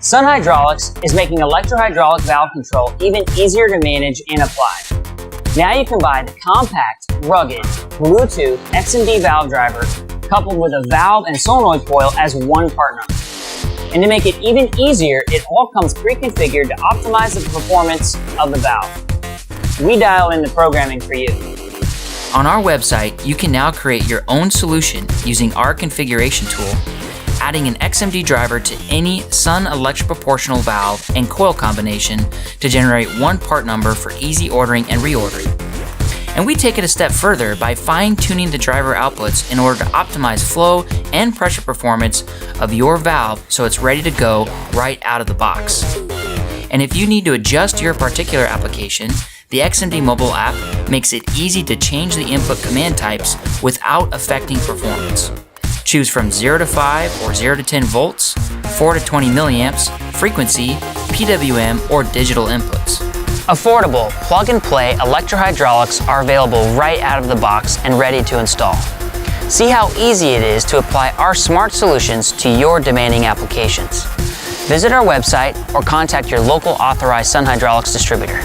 Sun Hydraulics is making electro-hydraulic valve control even easier to manage and apply. Now you can buy the compact, rugged Bluetooth XMD valve driver coupled with a valve and solenoid coil as one part number. And to make it even easier, it all comes pre-configured to optimize the performance of the valve. We dial in the programming for you. On our website, you can now create your own solution using our configuration tool, adding an XMD driver to any Sun electroproportional valve and coil combination to generate one part number for easy ordering and reordering. And we take it a step further by fine-tuning the driver outputs in order to optimize flow and pressure performance of your valve so it's ready to go right out of the box. And if you need to adjust your particular application, the XMD mobile app makes it easy to change the input command types without affecting performance. Choose from 0 to 5 or 0 to 10 volts, 4 to 20 milliamps, frequency, PWM, or digital inputs. Affordable, plug-and-play electro-hydraulics are available right out of the box and ready to install. See how easy it is to apply our smart solutions to your demanding applications. Visit our website or contact your local authorized Sun Hydraulics distributor.